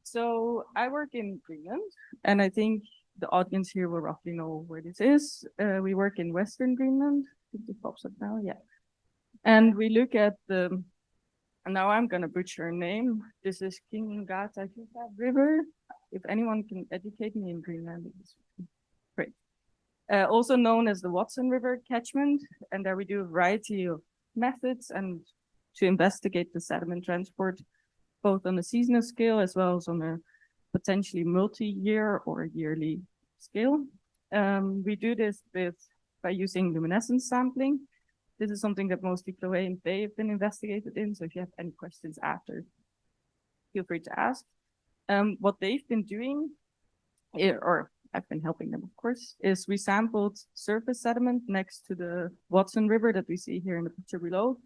So I work in Greenland, and I think the audience here will roughly know where this is. We work in Western Greenland. I think it pops up now, yeah. And we look at the, and now I'm gonna butcher her name. This is Kingata River. If anyone can educate me in Greenland, it's great. Also known as the Watson River catchment, and there we do a variety of methods and to investigate the sediment transport, both on a seasonal scale as well as on a potentially multi-year or yearly scale. We do this by using luminescence sampling. This is something that mostly Chloe and Faye have been investigated in, so if you have any questions after, feel free to ask. What they've been doing, or I've been helping them, of course, is we sampled surface sediment next to the Watson River that we see here in the picture below.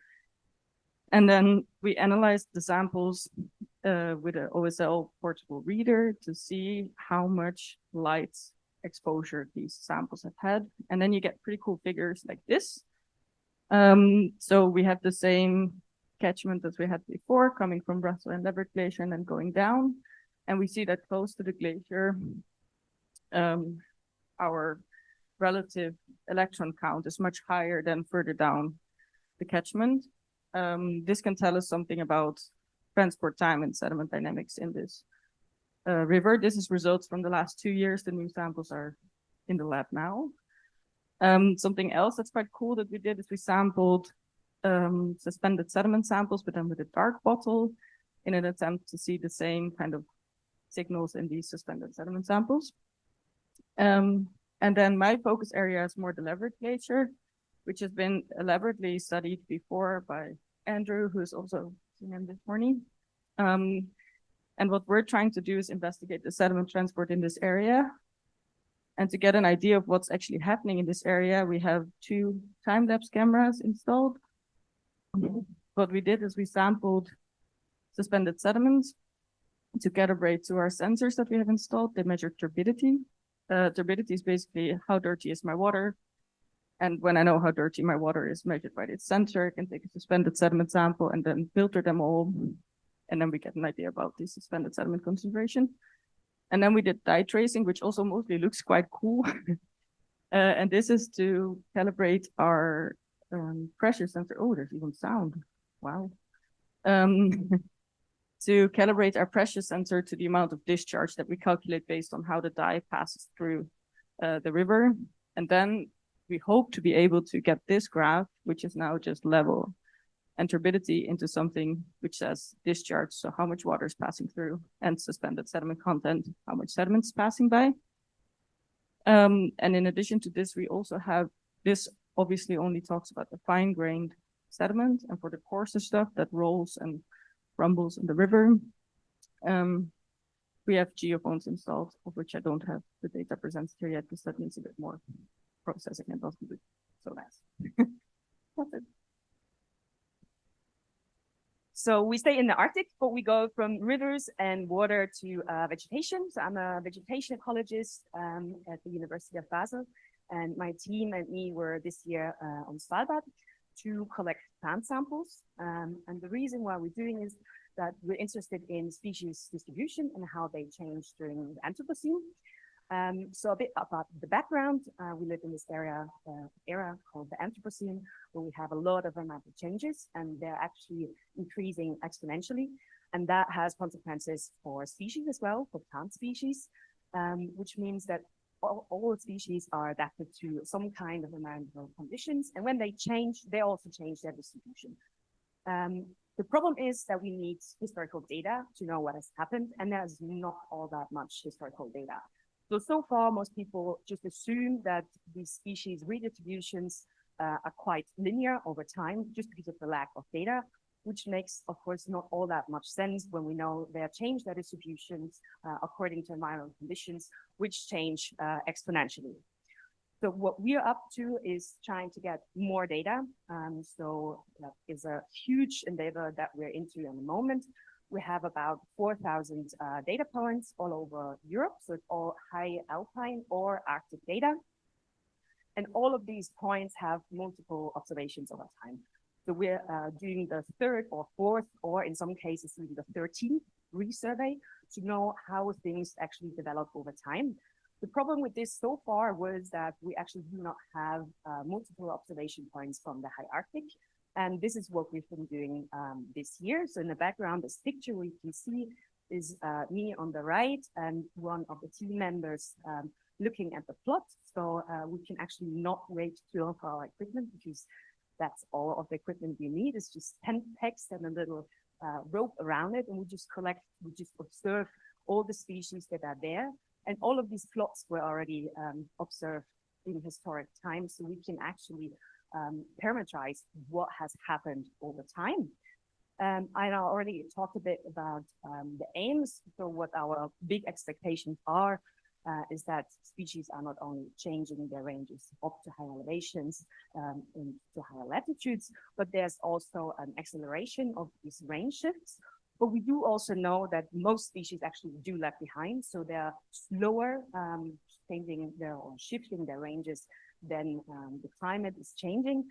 And then we analyzed the samples with an OSL portable reader to see how much light exposure these samples have had. And then you get pretty cool figures like this. So we have the same catchment as we had before, coming from Russell and Leverett Glacier and then going down. And we see that close to the glacier, our relative electron count is much higher than further down the catchment. This can tell us something about transport time and sediment dynamics in this river. This is results from the last 2 years. The new samples are in the lab now. Something else that's quite cool that we did is we sampled suspended sediment samples, but then with a dark bottle in an attempt to see the same kind of signals in these suspended sediment samples. And then my focus area is more the Leverett Glacier, which has been elaborately studied before by Andrew, who's also seen him this morning. And what we're trying to do is investigate the sediment transport in this area. And to get an idea of what's actually happening in this area, we have 2 time-lapse cameras installed. What we did is we sampled suspended sediments to calibrate to our sensors that we have installed. They measure turbidity. Turbidity is basically how dirty is my water. And when I know how dirty my water is measured by its sensor, I can take a suspended sediment sample and then filter them all. And then we get an idea about the suspended sediment concentration. And then we did dye tracing, which also mostly looks quite cool. And this is to calibrate our pressure sensor. Oh, there's even sound. Wow. To calibrate our pressure sensor to the amount of discharge that we calculate based on how the dye passes through the river. And then we hope to be able to get this graph, which is now just level, and turbidity into something which says discharge, so how much water is passing through, and suspended sediment content, how much sediment is passing by. And in addition to this, we also have, this obviously only talks about the fine-grained sediment, and for the coarser stuff that rolls and rumbles in the river, we have geophones installed, of which I don't have the data presented here yet, because that needs a bit more processing and doesn't look so nice. That's it. So we stay in the Arctic, but we go from rivers and water to vegetation. So I'm a vegetation ecologist at the University of Basel, and my team and me were this year on Svalbard to collect plant samples. And the reason why we're doing is that we're interested in species distribution and how they change during the Anthropocene. So a bit about the background. We live in this era called the Anthropocene, where we have a lot of dramatic changes, and they're actually increasing exponentially. And that has consequences for species as well, for plant species, which means that all species are adapted to some kind of environmental conditions. And when they change, they also change their distribution. The problem is that we need historical data to know what has happened, and there's not all that much historical data. So far, most people just assume that these species redistributions are quite linear over time, just because of the lack of data, which makes, of course, not all that much sense when we know they change their distributions according to environmental conditions, which change exponentially. So what we're up to is trying to get more data. So that is a huge endeavor that we're into at the moment. We have about 4,000 data points all over Europe. So it's all high alpine or Arctic data. And all of these points have multiple observations over time. So we're doing the 3rd or 4th, or in some cases, even the 13th resurvey to know how things actually develop over time. The problem with this so far was that we actually do not have multiple observation points from the high Arctic. And this is what we've been doing this year. So in the background, this picture we can see is me on the right and one of the team members looking at the plot. So we can actually not wait to fill up our equipment because that's all of the equipment we need. It's just tent pegs and a little rope around it. And we just observe all the species that are there. And all of these plots were already observed in historic times. So we can actually parameterize what has happened over time. I already talked a bit about the aims. So what our big expectations are is that species are not only changing their ranges up to high elevations into higher latitudes, but there's also an acceleration of these range shifts. But we do also know that most species actually do lag behind, so they're slower changing or shifting their ranges than the climate is changing.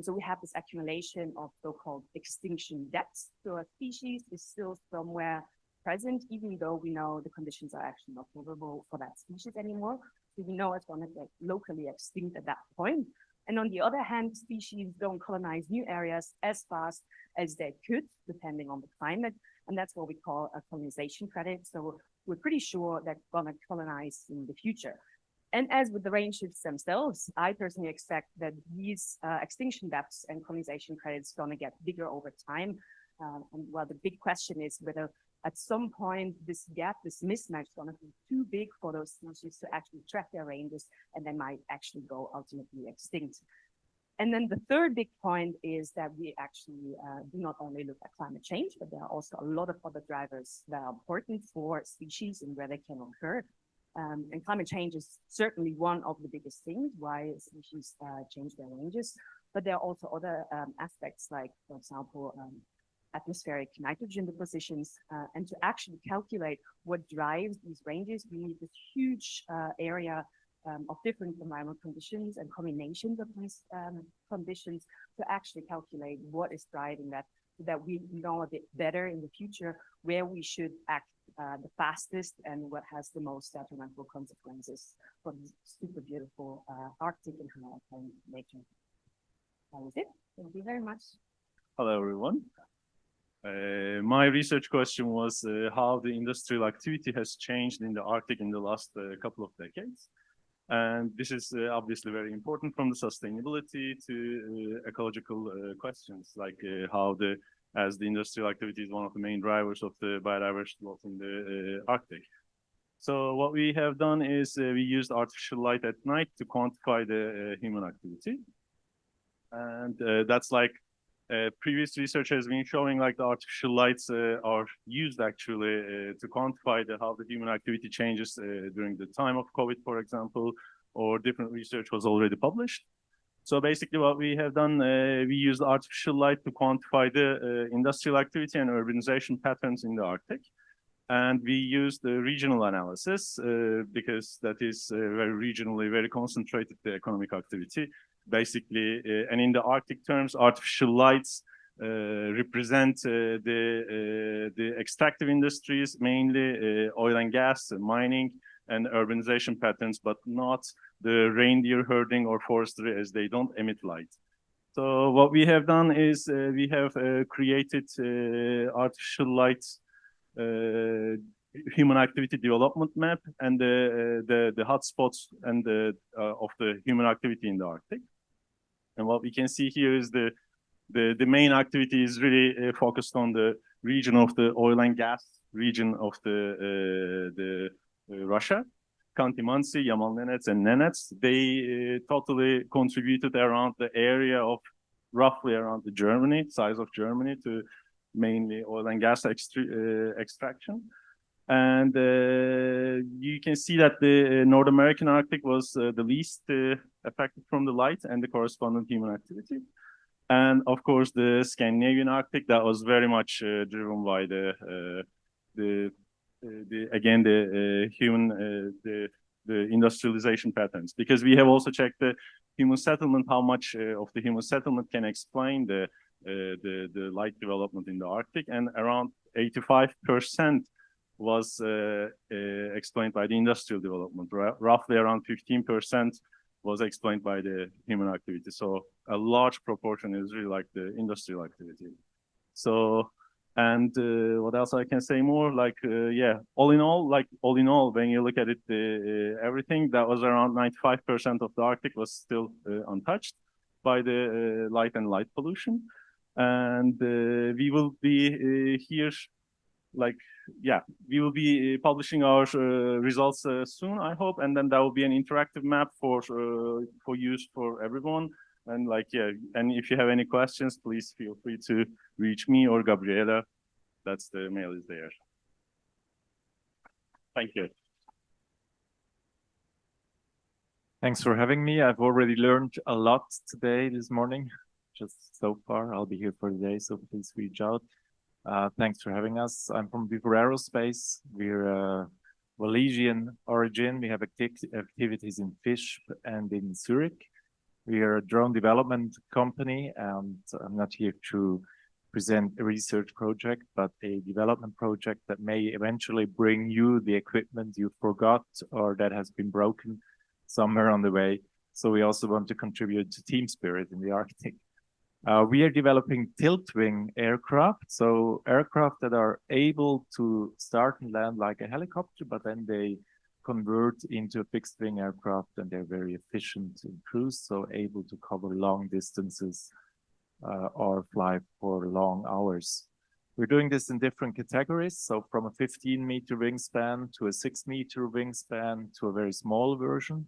So we have this accumulation of so-called extinction depths. So a species is still somewhere present, even though we know the conditions are actually not favorable for that species anymore. So we know it's going to get locally extinct at that point. And on the other hand, species don't colonize new areas as fast as they could, depending on the climate. And that's what we call a colonization credit. So we're pretty sure they're going to colonize in the future. And as with the range shifts themselves, I personally expect that these extinction depths and colonization credits are going to get bigger over time. And well, the big question is whether at some point this gap, this mismatch is going to be too big for those species to actually track their ranges, and they might actually go ultimately extinct. And then the third big point is that we actually do not only look at climate change, but there are also a lot of other drivers that are important for species and where they can occur. And climate change is certainly one of the biggest things why species change their ranges. But there are also other aspects like, for example, atmospheric nitrogen depositions. And to actually calculate what drives these ranges, we need this huge area of different environmental conditions and combinations of these conditions to actually calculate what is driving that, so that we know a bit better in the future where we should act the fastest and what has the most detrimental consequences for the super beautiful Arctic and high alpine nature. That was it. Thank you very much. Hello, everyone. My research question was how the industrial activity has changed in the Arctic in the last couple of decades. And this is obviously very important from the sustainability to ecological questions, like how as the industrial activity is one of the main drivers of the biodiversity loss in the Arctic. So what we have done is we used artificial light at night to quantify the human activity. And that's like previous research has been showing like the artificial lights are used actually to quantify how the human activity changes during the time of COVID, for example, or different research was already published. So basically what we have done, we used artificial light to quantify the industrial activity and urbanization patterns in the Arctic. And we used the regional analysis because that is very regionally, very concentrated, the economic activity. Basically, and in the Arctic terms, artificial lights represent the extractive industries, mainly oil and gas, mining, and urbanization patterns, but not the reindeer herding or forestry, as they don't emit light. So what we have done is we have created artificial lights human activity development map and the hotspots and of the human activity in the Arctic. And what we can see here is the main activity is really focused on the region of the oil and gas region of the Russia, Khanty-Mansi, Yamal-Nenets, and Nenets. They totally contributed around the area of roughly around the Germany, size of Germany, to mainly oil and gas extraction. And you can see that the North American Arctic was the least affected from the light and the corresponding human activity. And of course, the Scandinavian Arctic, that was very much driven by the industrialization patterns, because we have also checked the human settlement, how much of the human settlement can explain the light development in the Arctic, and around 85% was explained by the industrial development. Roughly around 15% was explained by the human activity. So a large proportion is really like the industrial activity. So, and what else I can say more? Like, yeah, all in all, when you look at it, everything that was around 95% of the Arctic was still untouched by the light and light pollution. And we will be here, like, yeah, we will be publishing our results soon, I hope. And then there will be an interactive map for use for everyone. And like, yeah, and if you have any questions, please feel free to reach me or Gabriela. That's the mail is there. Thank you. Thanks for having me. I've already learned a lot today, this morning, just so far. I'll be here for the day, so please reach out. Thanks for having us. I'm from Before Aerospace. We're Walisian origin. We have activities in Fish and in Zurich. We are a drone development company, and I'm not here to present a research project, but a development project that may eventually bring you the equipment you forgot or that has been broken somewhere on the way. So we also want to contribute to team spirit in the Arctic. We are developing tilt-wing aircraft, so aircraft that are able to start and land like a helicopter, but then they convert into a fixed-wing aircraft, and they're very efficient in cruise, so able to cover long distances or fly for long hours. We're doing this in different categories, so from a 15-meter wingspan to a 6-meter wingspan to a very small version.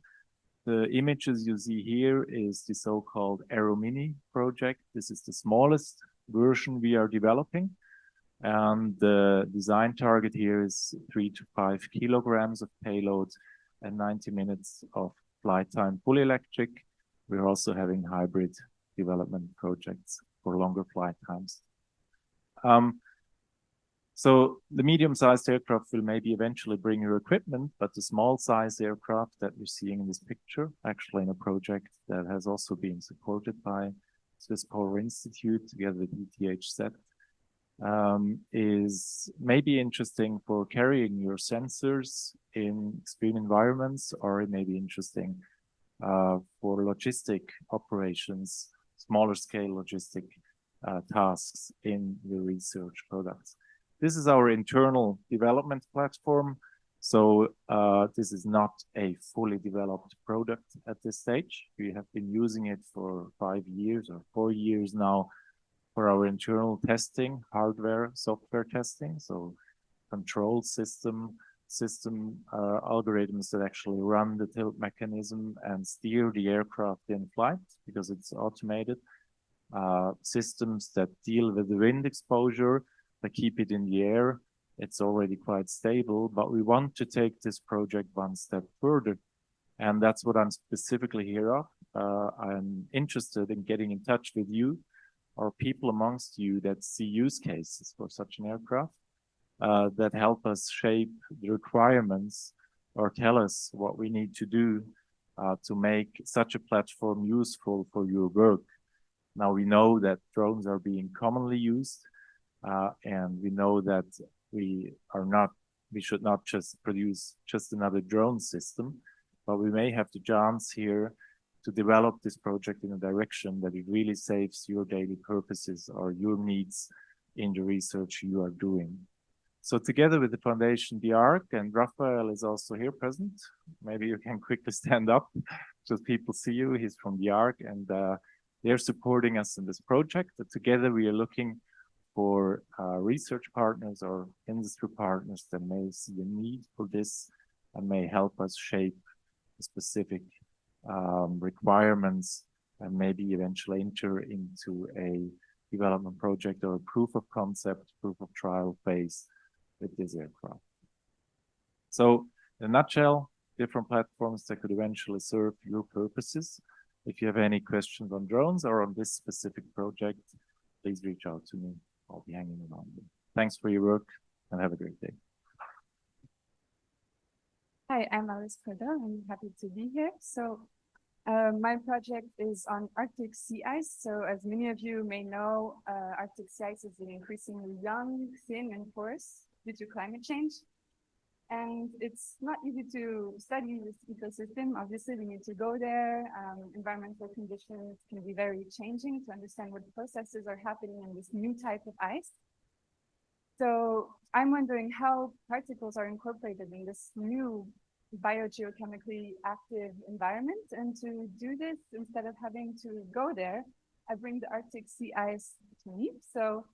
The images you see here is the so-called Aero Mini project. This is the smallest version we are developing. And the design target here is 3 to 5 kilograms of payload and 90 minutes of flight time, fully electric. We're also having hybrid development projects for longer flight times. So the medium-sized aircraft will maybe eventually bring your equipment, but the small-sized aircraft that you're seeing in this picture, actually in a project that has also been supported by Swiss Power Institute together with ETHZ, is maybe interesting for carrying your sensors in extreme environments, or it may be interesting for logistic operations, smaller scale logistic tasks in your research products. This is our internal development platform. So this is not a fully developed product at this stage. We have been using it for 5 years or 4 years now for our internal testing, hardware, software testing. So control system algorithms that actually run the tilt mechanism and steer the aircraft in flight because it's automated. Systems that deal with the wind exposure, that keep it in the air. It's already quite stable, but we want to take this project one step further. And that's what I'm specifically here of. I'm interested in getting in touch with you or people amongst you that see use cases for such an aircraft that help us shape the requirements or tell us what we need to do to make such a platform useful for your work. Now we know that drones are being commonly used. And we know that we should not just produce just another drone system, but we may have the chance here to develop this project in a direction that it really saves your daily purposes or your needs in the research you are doing. So together with the Foundation The Arc, and Raphael is also here present, maybe you can quickly stand up so people see you. He's from The Arc, and they're supporting us in this project. But together we are looking for research partners or industry partners that may see a need for this and may help us shape the specific requirements and maybe eventually enter into a development project or a proof of concept, proof of trial phase with this aircraft. So in a nutshell, different platforms that could eventually serve your purposes. If you have any questions on drones or on this specific project, please reach out to me. I'll be hanging around you. Thanks for your work and have a great day. Hi, I'm Alice Prada. I'm happy to be here. So My project is on Arctic sea ice. So as many of you may know, Arctic sea ice is increasingly young, thin, and porous due to climate change. And it's not easy to study this ecosystem. Obviously, we need to go there. Environmental conditions can be very changing to understand what processes are happening in this new type of ice. So I'm wondering how particles are incorporated in this new biogeochemically active environment. And to do this, instead of having to go there, I bring the Arctic sea ice to me. So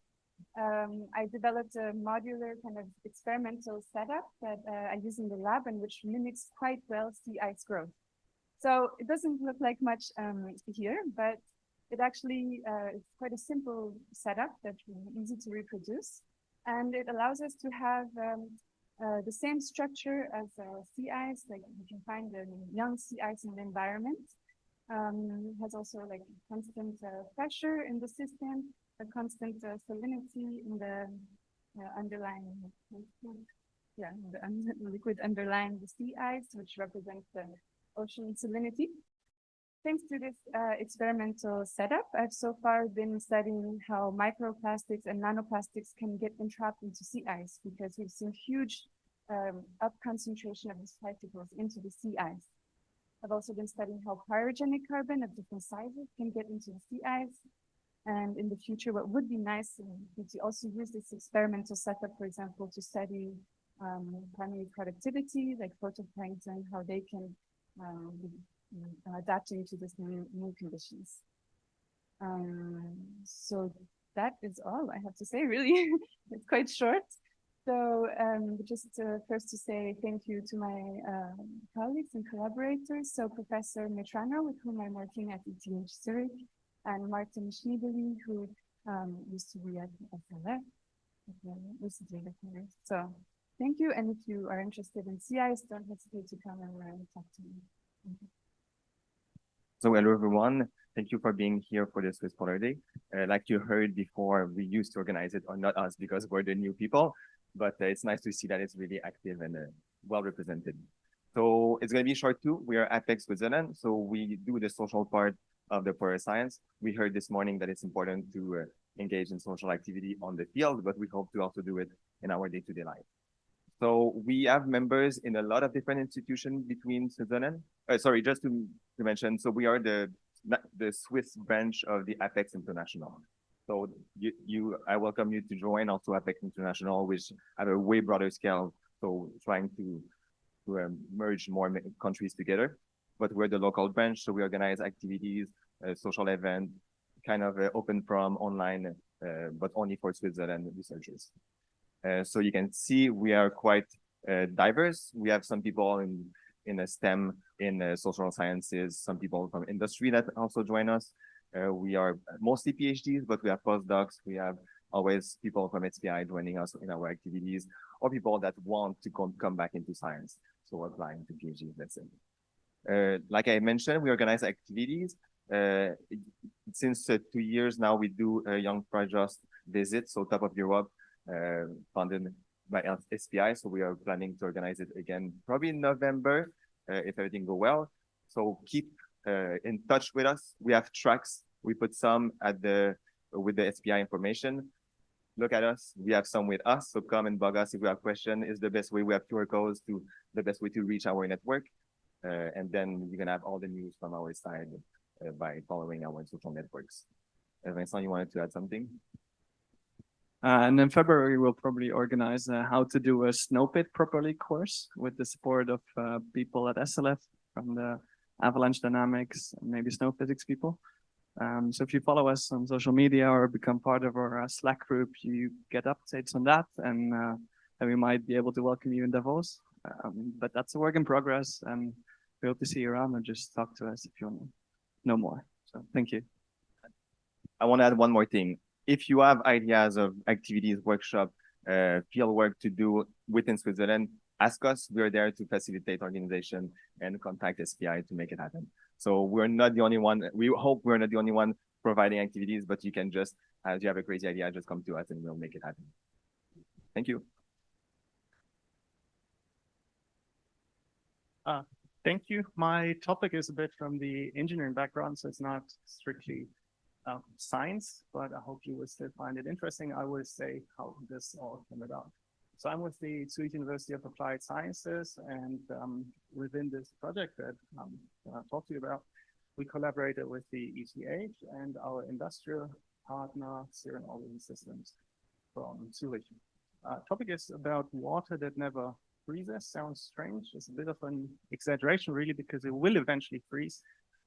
I developed a modular kind of experimental setup that I use in the lab and which mimics quite well sea ice growth. So it doesn't look like much here, but it actually is quite a simple setup that's easy to reproduce. And it allows us to have the same structure as sea ice, like you can find the young sea ice in the environment. Has also like constant pressure in the system, a constant salinity in the underlying, the liquid underlying the sea ice, which represents the ocean salinity. Thanks to this experimental setup, I've so far been studying how microplastics and nanoplastics can get entrapped into sea ice because we've seen huge up concentration of these particles into the sea ice. I've also been studying how pyrogenic carbon of different sizes can get into the sea ice. And in the future, what would be nice would to also use this experimental setup, for example, to study primary productivity, like phytoplankton, how they can be adapting to these new conditions. So that is all I have to say, really. It's quite short. So just first to say thank you to my colleagues and collaborators. So Professor Metrano, with whom I'm working at ETH Zurich, and Martin Schniebeli, who used to be at SLF. So thank you. And if you are interested in sea ice, don't hesitate to come and talk to me. So hello everyone, thank you for being here for the Swiss Polar Day. Like you heard before, we used to organize it, or not us because we're the new people, but it's nice to see that it's really active and well represented. So it's going to be short too. We are Apex Switzerland, so we do the social part of the polar science. We heard this morning that it's important to engage in social activity on the field, but we hope to also do it in our day-to-day life. So we have members in a lot of different institutions between Switzerland. Just to mention, so we are the Swiss branch of the Apex International. So I welcome you to join also Apex International, which have a way broader scale. So trying to merge more countries together. But we're the local branch, so we organize activities, social events, kind of open from online, but only for Switzerland researchers. So you can see we are quite diverse. We have some people in STEM, in social sciences, some people from industry that also join us. We are mostly PhDs, but we have postdocs. We have always people from SPI joining us in our activities, or people that want to come back into science, so applying to PhDs, let's say. Like I mentioned, we organize activities. Since 2 years now, we do a Young Project visit, so top of Europe, funded by SPI. So we are planning to organize it again, probably in November, if everything go well. So keep in touch with us. We have tracks. We put some with the SPI information. Look at us. We have some with us. So come and bug us if you have questions. Is the best way. We have QR codes the best way to reach our network. And then you can have all the news from our side by following our social networks. Vincent, you wanted to add something? And in February, we'll probably organize how to do a snow pit properly course with the support of people at SLF from the avalanche dynamics and maybe snow physics people. So if you follow us on social media or become part of our Slack group, you get updates on that, and we might be able to welcome you in Davos. But that's a work in progress, and we hope to see you around, and just talk to us if you want to know more. So thank you. I want to add one more thing. If you have ideas of activities, workshop, field work to do within Switzerland, ask us. We're there to facilitate organization and contact SPI to make it happen. So we're not the only one. We hope we're not the only one providing activities, but you can just, as you have a crazy idea, just come to us and we'll make it happen. Thank you. Thank you. My topic is a bit from the engineering background, so it's not strictly science, but I hope you will still find it interesting. I will say how this all came about. So I'm with the Zurich University of Applied Sciences, and within this project that I'll talk to you about, we collaborated with the ETH and our industrial partner, Serum Organ Systems from Zurich. Topic is about water that never freezes. Sounds strange. It's a bit of an exaggeration, really, because it will eventually freeze,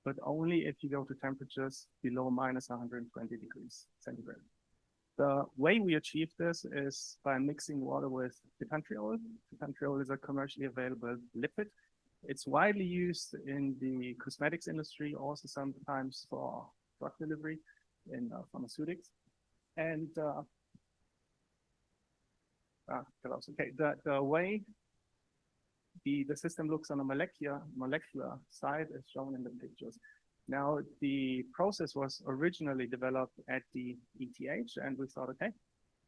but only if you go to temperatures below minus 120 degrees centigrade. The way we achieve this is by mixing water with butantriol. Butantriol is a commercially available lipid. It's widely used in the cosmetics industry, also sometimes for drug delivery in pharmaceutics. And okay, the way the system looks on a molecular side is shown in the pictures. Now, the process was originally developed at the ETH, and we thought, okay,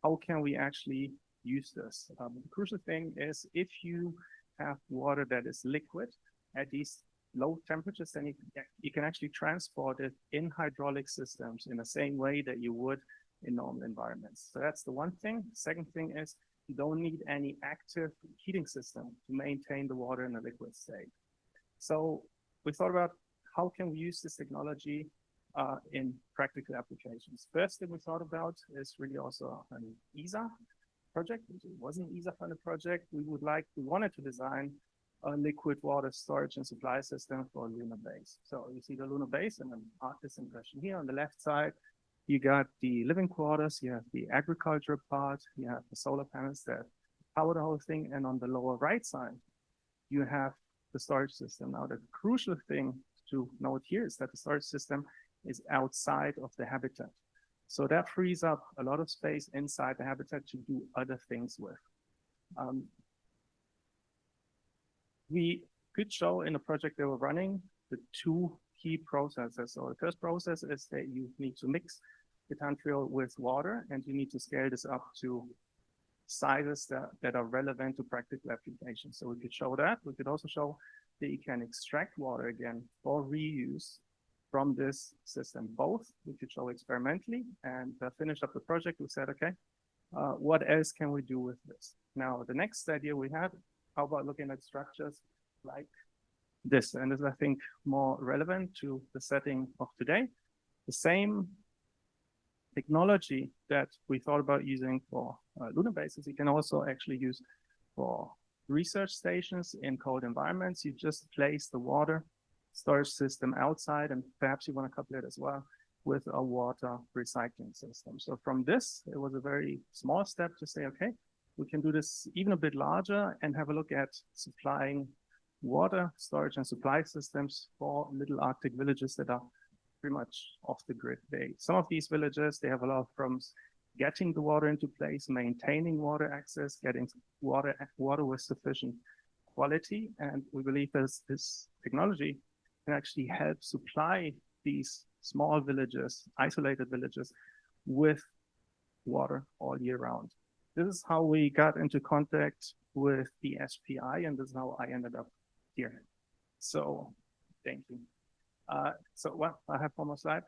how can we actually use this? The crucial thing is if you have water that is liquid at these low temperatures, then you can actually transport it in hydraulic systems in the same way that you would in normal environments. So that's the one thing. Second thing is you don't need any active heating system to maintain the water in a liquid state. So we thought about how can we use this technology in practical applications. First thing we thought about is really also an ESA project. It wasn't an ESA-funded project. We wanted to design a liquid water storage and supply system for a lunar base. So you see the lunar base and an artist's impression here on the left side. You got the living quarters, you have the agriculture part, you have the solar panels that power the whole thing, and on the lower right side, you have the storage system. Now, the crucial thing to note here is that the storage system is outside of the habitat. So that frees up a lot of space inside the habitat to do other things with. We could show in the project they were running the two key processes. So the first process is that you need to mix butantriol with water, and you need to scale this up to sizes that are relevant to practical applications. So we could show that. We could also show that you can extract water again for reuse from this system. Both we could show experimentally, and finish up the project. We said, okay, what else can we do with this? Now, the next idea we had, how about looking at structures like this? And this is, I think, more relevant to the setting of today. The same technology that we thought about using for lunar bases, you can also actually use for research stations in cold environments. You just place the water storage system outside, and perhaps you want to couple it as well with a water recycling system. So from this, it was a very small step to say, okay, we can do this even a bit larger and have a look at supplying water storage and supply systems for little Arctic villages that are pretty much off the grid. Some of these villages, they have a lot of problems getting the water into place, maintaining water access, getting water with sufficient quality. And we believe this technology can actually help supply these small villages, isolated villages, with water all year round. This is how we got into contact with the SPI, and this is how I ended up here. So thank you. Well, I have one more slide.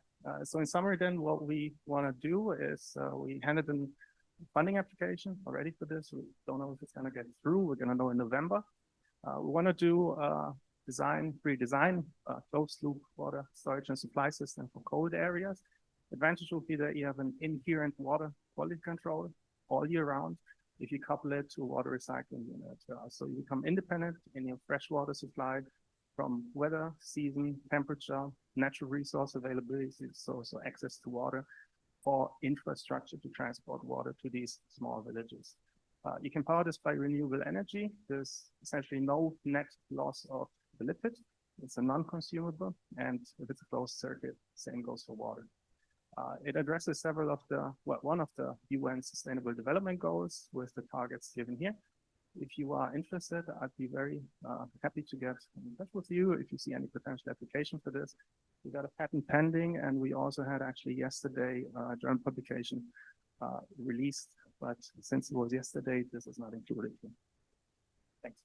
So in summary then, what we want to do is we handed in funding application already for this. We don't know if it's going to get through. We're going to know in November. We want to do redesign closed loop water storage and supply system for cold areas. Advantage will be that you have an inherent water quality control all year round if you couple it to a water recycling unit. So you become independent in your fresh water supply from weather, season, temperature, natural resource availability, so access to water, or infrastructure to transport water to these small villages. You can power this by renewable energy. There's essentially no net loss of the lipid. It's a non-consumable, and if it's a closed circuit, same goes for water. It addresses several of one of the UN Sustainable Development Goals with the targets given here. If you are interested, I'd be very happy to get in touch with you if you see any potential application for this. We got a patent pending, and we also had actually yesterday a journal publication released, but since it was yesterday, this is not included here. Thanks.